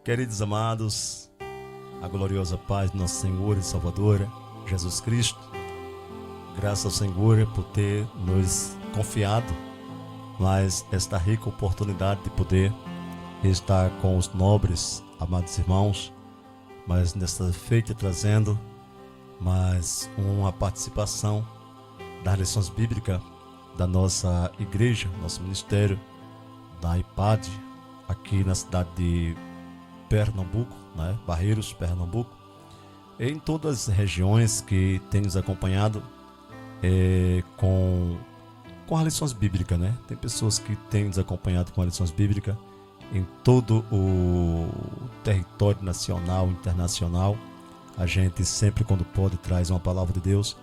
Queridos amados, a gloriosa paz do nosso Senhor e Salvador, Jesus Cristo, graças ao Senhor por ter nos confiado mais esta rica oportunidade de poder estar com os nobres, amados irmãos, mas nesta feita trazendo mais uma participação das lições bíblicas da nossa igreja, nosso ministério, da IPAD, aqui na cidade de Pernambuco, Barreiros, Pernambuco, e em todas as regiões que tem nos acompanhado com as lições bíblicas, Tem pessoas que têm nos acompanhado com as lições bíblicas em todo o território nacional, internacional. A gente sempre, quando pode, traz uma palavra de Deus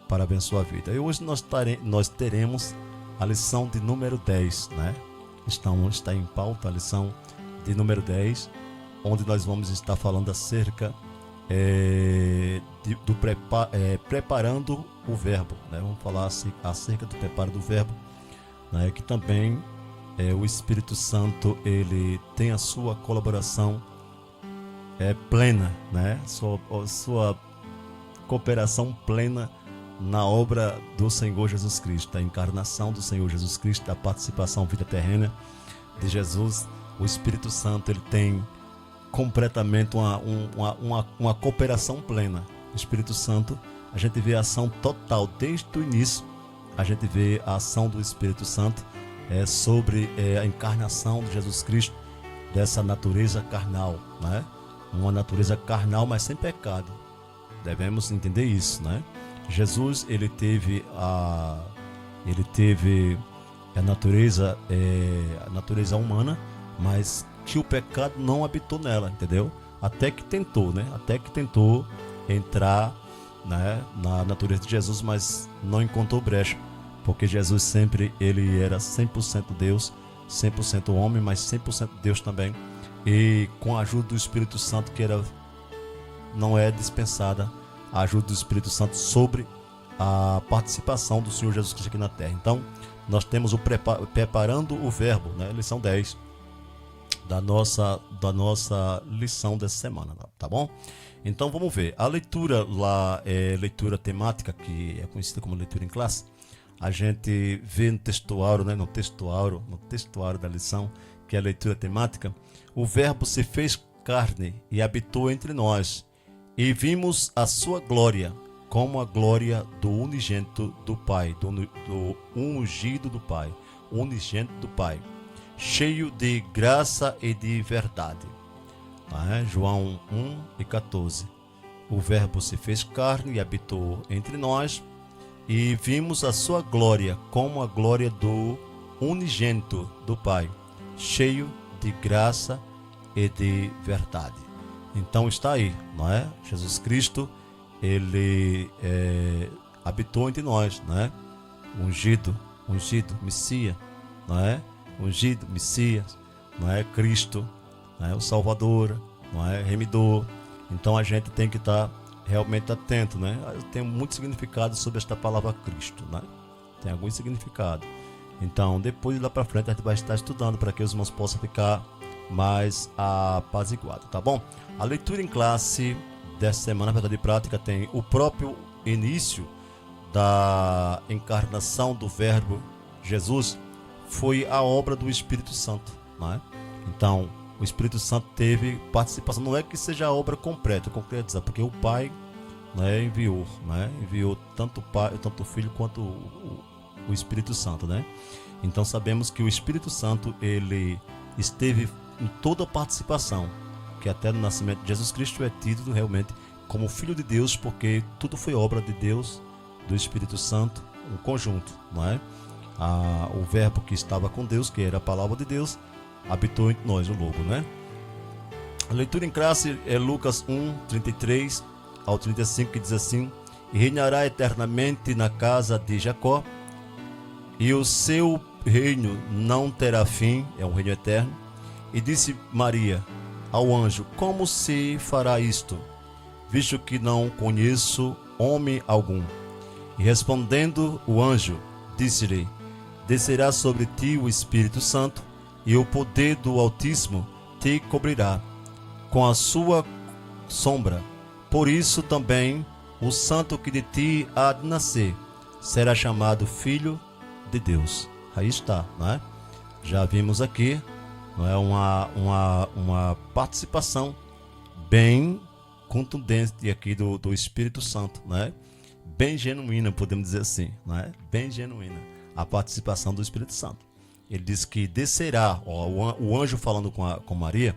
para abençoar a vida. E hoje nós teremos a lição de número 10, Está em pauta a lição de número 10, onde nós vamos estar falando acerca preparando o verbo, Vamos falar acerca do preparo do verbo, que também o Espírito Santo ele tem a sua colaboração plena, sua cooperação plena na obra do Senhor Jesus Cristo, a encarnação do Senhor Jesus Cristo, a participação vida terrena de Jesus. O Espírito Santo ele tem completamente uma cooperação plena. O Espírito Santo, a gente vê a ação total desde o início. A gente vê a ação do Espírito Santo sobre a encarnação de Jesus Cristo, dessa natureza carnal, Uma natureza carnal, mas sem pecado. Devemos entender isso, Jesus ele teve a natureza humana, mas que o pecado não habitou nela, entendeu? Até que tentou entrar, na natureza de Jesus, mas não encontrou brecha, porque Jesus sempre ele era 100% Deus, 100% homem, mas 100% Deus também, e com a ajuda do Espírito Santo não é dispensada a ajuda do Espírito Santo sobre a participação do Senhor Jesus Cristo aqui na terra. Então, nós temos o preparando o verbo, lição 10 da nossa lição dessa semana, tá bom? Então, vamos ver. A leitura lá leitura temática, que é conhecida como leitura em classe. A gente vê no textuário, no textuário da lição, que é a leitura temática. O verbo se fez carne e habitou entre nós, e vimos a sua glória, como a glória do unigênito do Pai, do ungido do Pai, unigênito do Pai, cheio de graça e de verdade. João 1:14. O verbo se fez carne e habitou entre nós, e vimos a sua glória, como a glória do unigênito do Pai, cheio de graça e de verdade. Então está aí, Jesus Cristo, ele habitou entre nós, ungido, Messias, ungido, Messias, Cristo, o Salvador, Remidor. Então a gente tem que estar realmente atento, Tem muito significado sobre esta palavra Cristo, Tem algum significado. Então depois lá para frente a gente vai estar estudando para que os irmãos possam ficar mais apaziguados, tá bom? A leitura em classe dessa semana, verdade e prática, tem o próprio início da encarnação do verbo Jesus, foi a obra do Espírito Santo, Então o Espírito Santo teve participação, não é que seja a obra completa, concretizar, porque o Pai enviou tanto o Pai, tanto o Filho quanto o Espírito Santo, Então sabemos que o Espírito Santo ele esteve em toda a participação, que até no nascimento de Jesus Cristo é tido realmente como Filho de Deus, porque tudo foi obra de Deus, do Espírito Santo, um conjunto, O verbo que estava com Deus, que era a palavra de Deus, habitou entre nós, o Logo, A leitura em classe é Lucas 1:33 ao 35, que diz assim: E reinará eternamente na casa de Jacó, e o seu reino não terá fim, é um reino eterno. E disse Maria ao anjo: Como se fará isto, visto que não conheço homem algum? E respondendo o anjo, disse-lhe: Descerá sobre ti o Espírito Santo, e o poder do Altíssimo te cobrirá. com a sua sombra. Por isso também o santo que de ti há de nascer será chamado Filho de Deus. Aí está, não é? Já vimos aqui, não é, uma participação bem contundente aqui do Espírito Santo, não é? Bem genuína, podemos dizer assim, não é? Bem genuína a participação do Espírito Santo. Ele diz que descerá, ó, o anjo falando com Maria,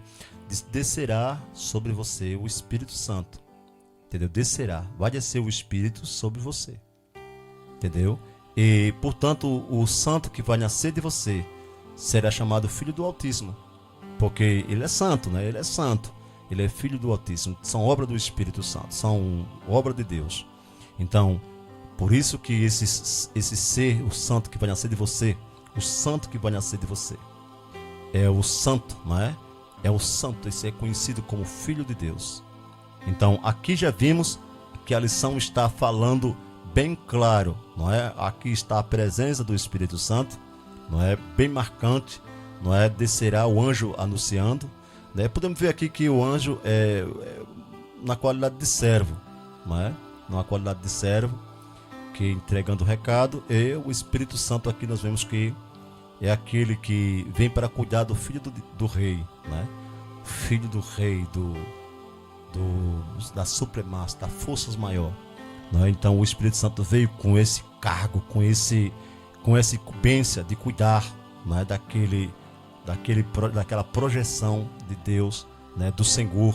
diz, descerá sobre você o Espírito Santo, entendeu? Descerá, vai descer o Espírito sobre você, entendeu? E, portanto, o santo que vai nascer de você será chamado Filho do Altíssimo, porque ele é santo, né? Ele é santo, ele é Filho do Altíssimo, são obra do Espírito Santo, são obra de Deus. Então, por isso que esse ser, o santo que vai nascer de você, o santo que vai nascer de você, é o santo, não é? É o santo, esse é conhecido como Filho de Deus. Então, aqui já vimos que a lição está falando bem claro, não é? Aqui está a presença do Espírito Santo, não é? Bem marcante, não é? Descerá o anjo anunciando, né? Podemos ver aqui que o anjo é na qualidade de servo, não é? Na qualidade de servo, que entregando o recado, e o Espírito Santo aqui nós vemos que é aquele que vem para cuidar do filho do rei, né? Filho do rei, da supremacia, da forças maior, né? Então o Espírito Santo veio com esse cargo, com essa incumbência de cuidar, né? daquela projeção de Deus, né? Do Senhor,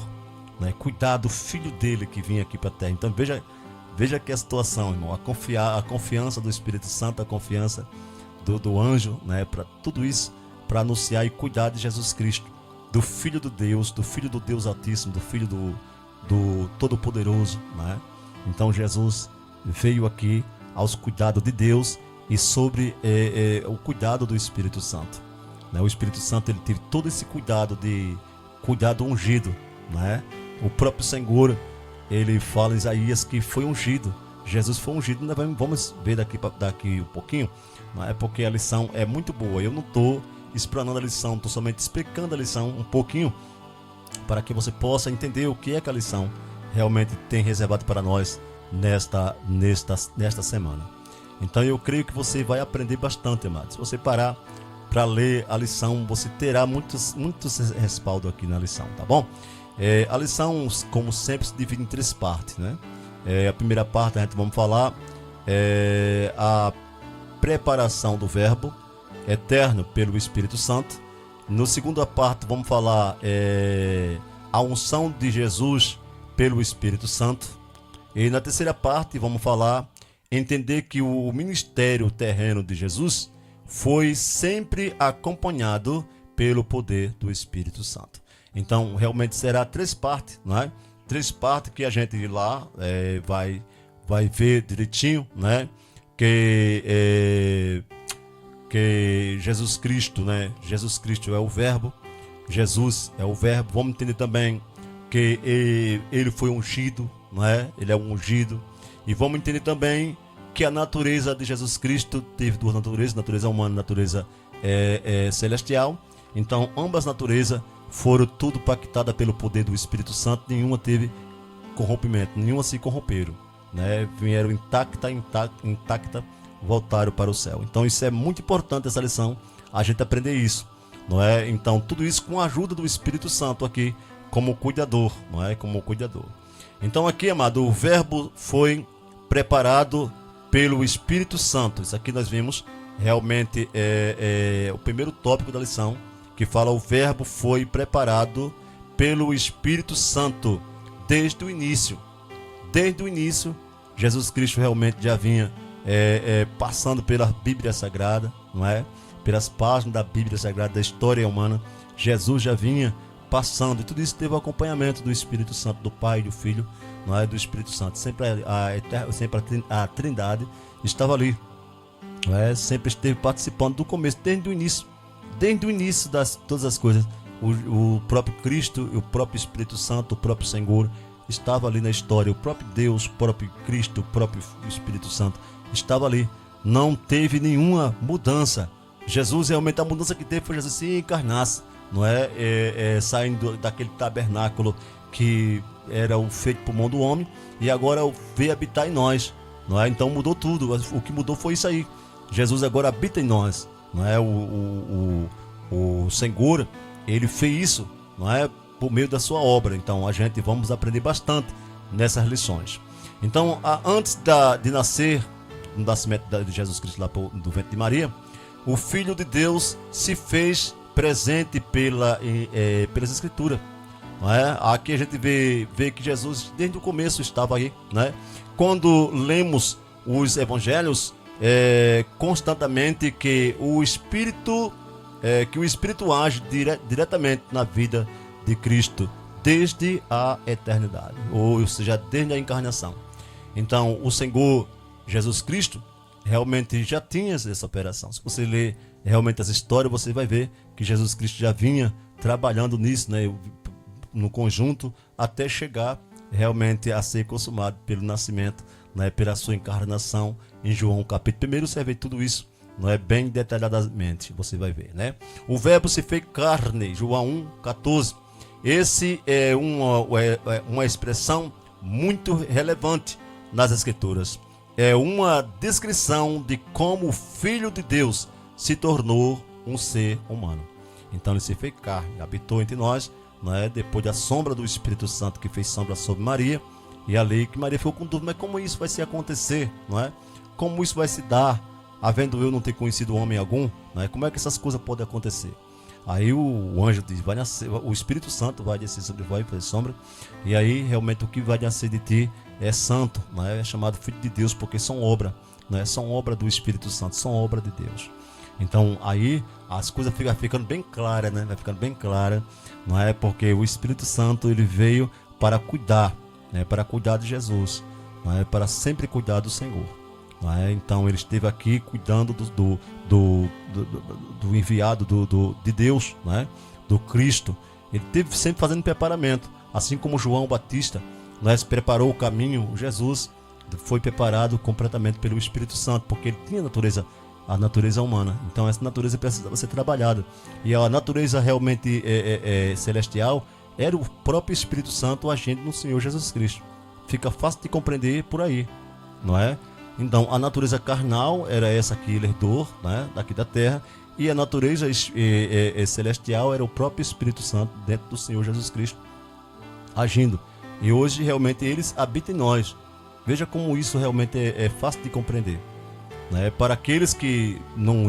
né? Cuidar do filho dele que vinha aqui para a terra. Então veja que a situação, irmão, a confiança do Espírito Santo, a confiança do anjo, né, para tudo isso, para anunciar e cuidar de Jesus Cristo, do Filho de Deus, do Filho do Deus Altíssimo, do Filho do Todo-Poderoso, né? Então Jesus veio aqui aos cuidados de Deus e sobre o cuidado do Espírito Santo, né? O Espírito Santo, ele teve todo esse cuidado ungido, né? O próprio Senhor, ele fala em Isaías que foi ungido. Jesus foi ungido. Vamos ver daqui um pouquinho, não é? Porque a lição é muito boa. Eu não estou explanando a lição, estou somente explicando a lição um pouquinho para que você possa entender o que é que a lição realmente tem reservado para nós nesta semana. Então eu creio que você vai aprender bastante, amado. Se você parar para ler a lição, você terá muitos respaldo aqui na lição, tá bom? A lição, como sempre, se divide em 3 partes, né? A primeira parte a gente vamos falar a preparação do verbo eterno pelo Espírito Santo. Na segunda parte vamos falar a unção de Jesus pelo Espírito Santo. E na terceira parte vamos falar entender que o ministério terreno de Jesus foi sempre acompanhado pelo poder do Espírito Santo. Então, realmente será 3 partes, não é? 3 partes que a gente lá vai ver direitinho, né? Que Jesus Cristo, né? Jesus Cristo é o verbo, Jesus é o verbo. Vamos entender também que ele foi ungido, não é? Ele é um ungido. E vamos entender também que a natureza de Jesus Cristo teve 2 naturezas, natureza humana e natureza celestial. Então, ambas naturezas foram tudo pactadas pelo poder do Espírito Santo, nenhuma teve corrompimento, nenhuma se corromperam, né? Vieram intacta, voltaram para o céu. Então isso é muito importante, essa lição, a gente aprender isso, não é? Então tudo isso com a ajuda do Espírito Santo aqui, como cuidador, não é? Como cuidador. Então aqui, amado, o verbo foi preparado pelo Espírito Santo. Isso aqui nós vimos realmente o primeiro tópico da lição, que fala o verbo foi preparado pelo Espírito Santo desde o início. Desde o início, Jesus Cristo realmente já vinha passando pela Bíblia Sagrada, não é? Pelas páginas da Bíblia Sagrada, da história humana. Jesus já vinha passando, e tudo isso teve o acompanhamento do Espírito Santo, do Pai, do Filho, não é? Do Espírito Santo. Sempre a Trindade estava ali, não é? Sempre esteve participando do começo, desde o início. Desde o início das todas as coisas, o próprio Cristo, o próprio Espírito Santo, o próprio Senhor estava ali na história. O próprio Deus, o próprio Cristo, o próprio Espírito Santo estava ali. Não teve nenhuma mudança. Jesus, realmente, a mudança que teve foi Jesus se encarnasse. não é? Saindo daquele tabernáculo que era o feito por mão do homem, e agora veio habitar em nós, não é? Então mudou tudo. O que mudou foi isso aí. Jesus agora habita em nós, não é? O Senhor, ele fez isso, não é? Por meio da sua obra. Então a gente vamos aprender bastante nessas lições. Então, antes de nascer, no nascimento de Jesus Cristo lá do ventre de Maria, o Filho de Deus se fez presente pelas Escrituras. Não é? Aqui a gente vê que Jesus desde o começo estava aí, né? Quando lemos os evangelhos, constantemente que o Espírito age diretamente na vida de Cristo desde a eternidade, ou seja, desde a encarnação. Então, o Senhor Jesus Cristo realmente já tinha essa operação. Se você ler realmente essa história, você vai ver que Jesus Cristo já vinha trabalhando nisso, né, no conjunto, até chegar realmente a ser consumado pelo nascimento, né, pela sua encarnação. Em João capítulo 1 você vai ver tudo isso, não é, bem detalhadamente, você vai ver, né? O verbo se fez carne, João 1,14. Esse é uma expressão muito relevante nas Escrituras. É uma descrição de como o Filho de Deus se tornou um ser humano. Então ele se fez carne, habitou entre nós, não é? Depois da sombra do Espírito Santo que fez sombra sobre Maria, e ali que Maria ficou com dúvida, mas como isso vai se acontecer, não é? Como isso vai se dar, havendo eu não ter conhecido homem algum, não é? Como é que essas coisas podem acontecer? Aí o anjo diz, vai nascer, o Espírito Santo vai descer sobre vós e fazer sombra, e aí realmente o que vai nascer de ti é santo, não é? É chamado Filho de Deus, porque são obra, não é? São obra do Espírito Santo, são obra de Deus. Então aí as coisas ficando bem claras, né? Vai ficando bem clara, não é? Porque o Espírito Santo ele veio para cuidar, né? Para cuidar de Jesus, não é? Para sempre cuidar do Senhor, não é? Então ele esteve aqui cuidando do enviado de Deus, não é? Do Cristo. Ele esteve sempre fazendo preparamento, assim como João Batista, nós preparou o caminho. Jesus foi preparado completamente pelo Espírito Santo, porque ele tinha a natureza humana. Então essa natureza precisava ser trabalhada, e a natureza realmente celestial era o próprio Espírito Santo agindo no Senhor Jesus Cristo. Fica fácil de compreender por aí, não é? Então a natureza carnal era essa que ele herdou, né, daqui da terra, e a natureza celestial era o próprio Espírito Santo dentro do Senhor Jesus Cristo agindo. E hoje realmente eles habitam em nós. Veja como isso realmente é fácil de compreender, né? Para aqueles que não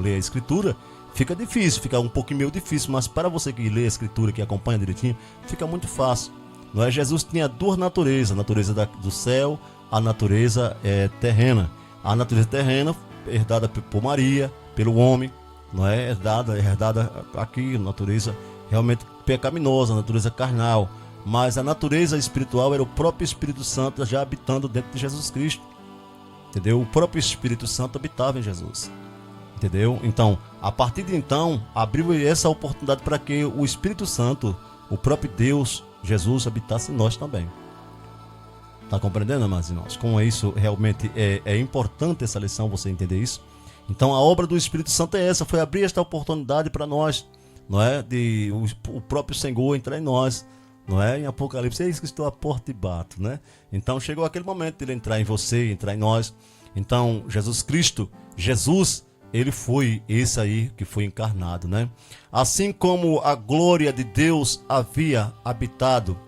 lê a Escritura, fica difícil, fica um pouquinho meio difícil, mas para você que lê a Escritura, que acompanha direitinho, fica muito fácil, não é? Jesus tinha duas naturezas, a natureza do céu, a natureza terrena. A natureza terrena herdada por Maria, pelo homem, não é? Herdada aqui, natureza realmente pecaminosa, a natureza carnal. Mas a natureza espiritual era o próprio Espírito Santo já habitando dentro de Jesus Cristo, entendeu? O próprio Espírito Santo habitava em Jesus, entendeu? Então, a partir de então, abriu essa oportunidade para que o Espírito Santo, o próprio Deus, Jesus, habitasse em nós também. Está compreendendo, amados irmãos? Como isso realmente é importante essa lição, você entender isso? Então, a obra do Espírito Santo é essa, foi abrir esta oportunidade para nós, não é? De o próprio Senhor entrar em nós, não é? Em Apocalipse, eis que estou à porta e bato, né? Então chegou aquele momento de ele entrar em você, entrar em nós. Então Jesus Cristo, ele foi esse aí que foi encarnado, né? Assim como a glória de Deus havia habitado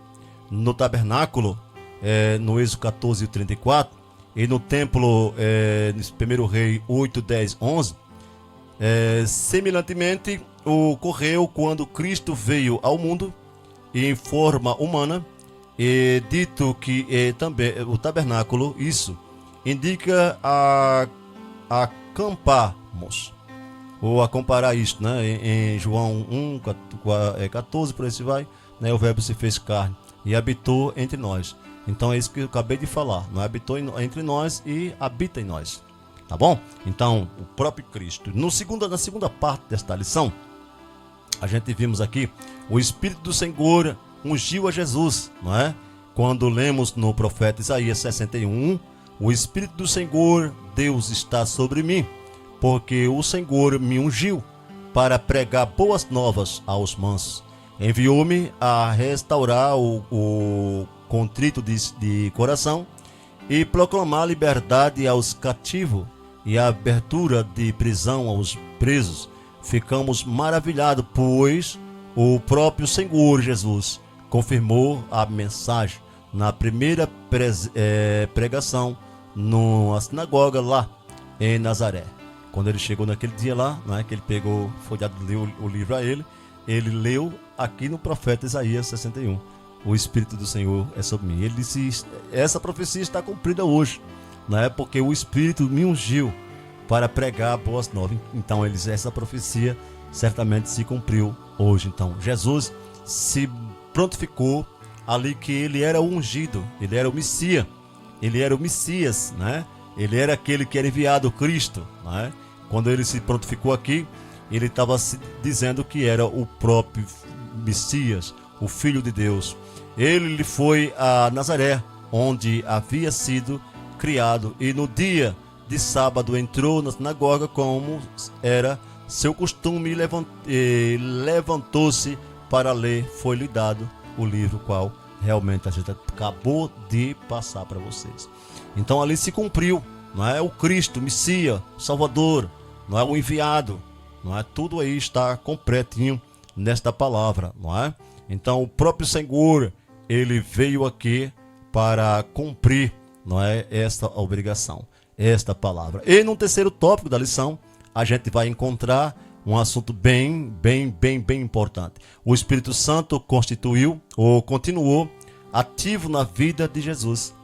no tabernáculo, no Êxodo 14 e 34, e no templo, no 1 Rei 8, 10, 11, semelhantemente ocorreu quando Cristo veio ao mundo em forma humana, e dito que também o tabernáculo, isso indica a acamparmos, ou a comparar isso, né? Em João 1, 14, por aí se vai, né? O verbo se fez carne e habitou entre nós. Então é isso que eu acabei de falar, não habitou entre nós e habita em nós, tá bom? Então o próprio Cristo. Na segunda parte desta lição, a gente vimos aqui o Espírito do Senhor ungiu a Jesus, não é? Quando lemos no profeta Isaías 61, o Espírito do Senhor Deus está sobre mim, porque o Senhor me ungiu para pregar boas novas aos mansos. Enviou-me a restaurar o contrito de coração e proclamar liberdade aos cativos e a abertura de prisão aos presos. Ficamos maravilhados, pois o próprio Senhor Jesus confirmou a mensagem na primeira pregação numa sinagoga lá em Nazaré. Quando ele chegou naquele dia lá, né, que ele pegou, foi dado o livro a ele leu aqui no profeta Isaías 61. O Espírito do Senhor é sobre mim. Ele disse, essa profecia está cumprida hoje, né, porque o Espírito me ungiu para pregar boas novas. Então essa profecia certamente se cumpriu hoje. Então Jesus se prontificou ali que ele era o ungido, ele era o Messias, né? Ele era aquele que era enviado, Cristo, né? Quando ele se prontificou aqui, ele estava dizendo que era o próprio Messias, o Filho de Deus. Ele foi a Nazaré, onde havia sido criado, e no dia de sábado entrou na sinagoga como era seu costume e levantou-se para ler. Foi-lhe dado o livro qual realmente a gente acabou de passar para vocês. Então ali se cumpriu, não é, o Cristo, o Messias, o Salvador, não é, o enviado, não é, tudo aí está completinho nesta palavra, não é? Então o próprio Senhor, ele veio aqui para cumprir, não é, esta obrigação, esta palavra. E no terceiro tópico da lição, a gente vai encontrar um assunto bem importante. O Espírito Santo continuou ativo na vida de Jesus.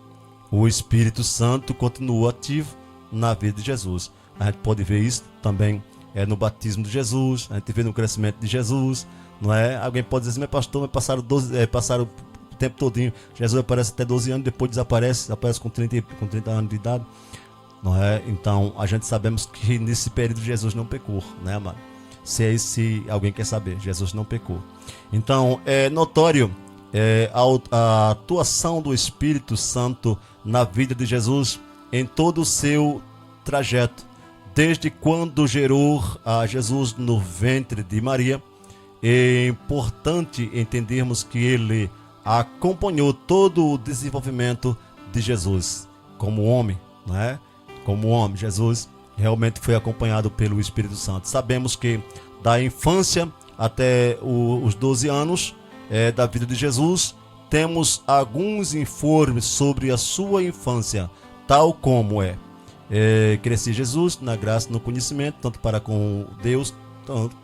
O Espírito Santo continuou ativo na vida de Jesus. A gente pode ver isso também no batismo de Jesus, a gente vê no crescimento de Jesus, não é? Alguém pode dizer, mas pastor, passaram o tempo todinho. Jesus aparece até 12 anos, depois desaparece com 30 anos de idade. Não é? Então a gente sabemos que nesse período Jesus não pecou, né, amado? Se alguém quer saber, Jesus não pecou. Então é notório a atuação do Espírito Santo na vida de Jesus em todo o seu trajeto, desde quando gerou a Jesus no ventre de Maria. É importante entendermos que ele acompanhou todo o desenvolvimento de Jesus como homem, não é? Como homem, Jesus realmente foi acompanhado pelo Espírito Santo. Sabemos que da infância até os 12 anos da vida de Jesus, temos alguns informes sobre a sua infância, tal como crescia Jesus na graça e no conhecimento, tanto para com Deus,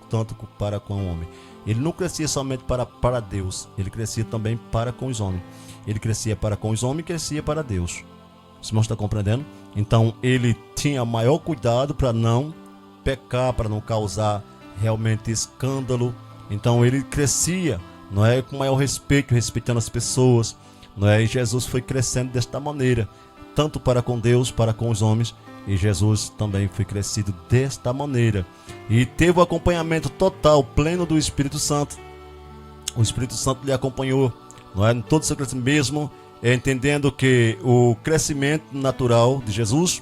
tanto para com o homem. Ele não crescia somente para Deus, ele crescia também para com os homens. Ele crescia para com os homens e crescia para Deus. Os irmãos estão compreendendo? Então ele tinha maior cuidado para não pecar, para não causar realmente escândalo. Então ele crescia, não é, com maior respeito, respeitando as pessoas, não é? E Jesus foi crescendo desta maneira, tanto para com Deus, para com os homens. E Jesus também foi crescido desta maneira e teve o acompanhamento total, pleno do Espírito Santo. O Espírito Santo lhe acompanhou, não é, em todo o seu crescimento, mesmo entendendo que o crescimento natural de Jesus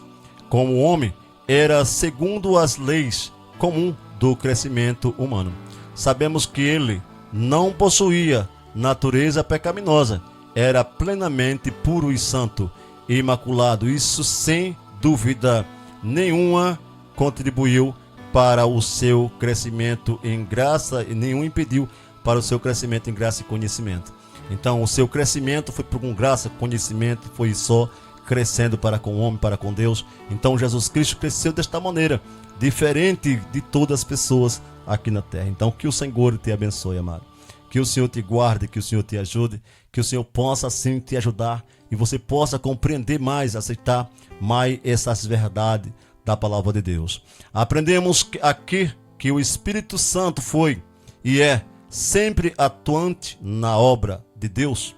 como homem era segundo as leis comuns do crescimento humano. Sabemos que ele não possuía natureza pecaminosa, era plenamente puro e santo e imaculado. Isso, sem dúvida nenhuma, contribuiu para o seu crescimento em graça e nenhum impediu para o seu crescimento em graça e conhecimento. Então o seu crescimento foi por graça, conhecimento, foi só crescendo para com o homem, para com Deus. Então Jesus Cristo cresceu desta maneira, diferente de todas as pessoas aqui na terra. Então que o Senhor te abençoe, amado. Que o Senhor te guarde, que o Senhor te ajude, que o Senhor possa assim te ajudar e você possa compreender mais, aceitar mais essas verdades da palavra de Deus. Aprendemos aqui que o Espírito Santo foi e é sempre atuante na obra de Deus,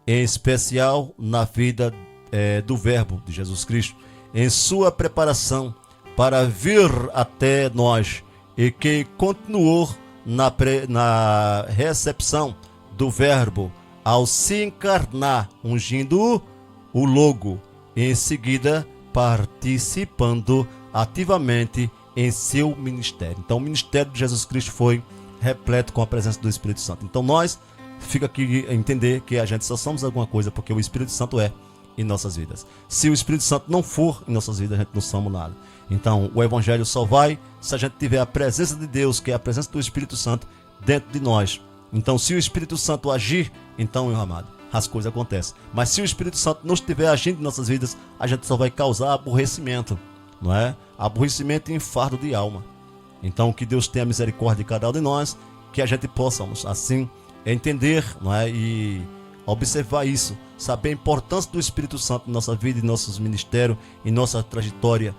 em especial na vida do Verbo de Jesus Cristo, em sua preparação para vir até nós e que continuou na recepção do Verbo ao se encarnar, ungindo o Logo, e em seguida participando ativamente em seu ministério. Então o ministério de Jesus Cristo foi repleto com a presença do Espírito Santo. Então nós, fica aqui entender que a gente só somos alguma coisa porque o Espírito Santo é em nossas vidas. Se o Espírito Santo não for em nossas vidas, a gente não somos nada. Então o Evangelho só vai se a gente tiver a presença de Deus, que é a presença do Espírito Santo dentro de nós. Então se o Espírito Santo agir, então, meu amado, as coisas acontecem. Mas se o Espírito Santo não estiver agindo em nossas vidas, a gente só vai causar aborrecimento, não é? Aborrecimento e enfardo de alma. Então que Deus tenha misericórdia de cada um de nós, que a gente possamos assim entender, não é? E observar isso, saber a importância do Espírito Santo em nossa vida, em nossos ministérios, em nossa trajetória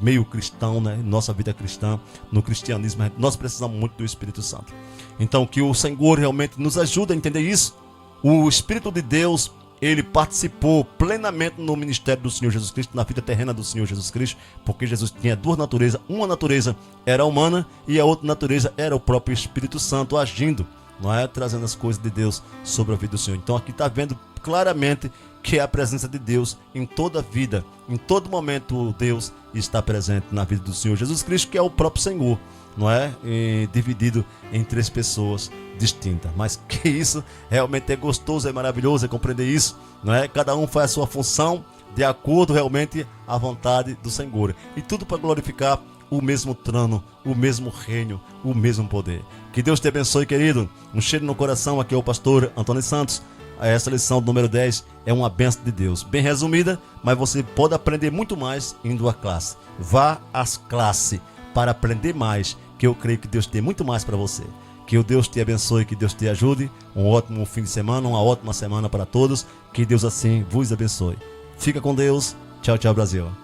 meio cristão, né? Em nossa vida cristã, no cristianismo, nós precisamos muito do Espírito Santo. Então que o Senhor realmente nos ajude a entender isso. O Espírito de Deus, ele participou plenamente no ministério do Senhor Jesus Cristo, na vida terrena do Senhor Jesus Cristo, porque Jesus tinha duas naturezas. Uma natureza era humana e a outra natureza era o próprio Espírito Santo agindo, não é? Trazendo as coisas de Deus sobre a vida do Senhor. Então aqui está vendo claramente que é a presença de Deus em toda a vida, em todo momento Deus está presente na vida do Senhor Jesus Cristo, que é o próprio Senhor, não é? E dividido em três pessoas distintas. Mas que isso realmente é gostoso, é maravilhoso, é compreender isso, não é? Cada um faz a sua função de acordo realmente à vontade do Senhor. E tudo para glorificar o mesmo trono, o mesmo reino, o mesmo poder. Que Deus te abençoe, querido. Um cheiro no coração. Aqui é o pastor Antônio Santos. Essa lição número 10 é uma bênção de Deus. Bem resumida, mas você pode aprender muito mais indo à classe. Vá às classes para aprender mais, que eu creio que Deus tem muito mais para você. Que o Deus te abençoe, que Deus te ajude. Um ótimo fim de semana, uma ótima semana para todos. Que Deus assim vos abençoe. Fica com Deus. Tchau, tchau, Brasil.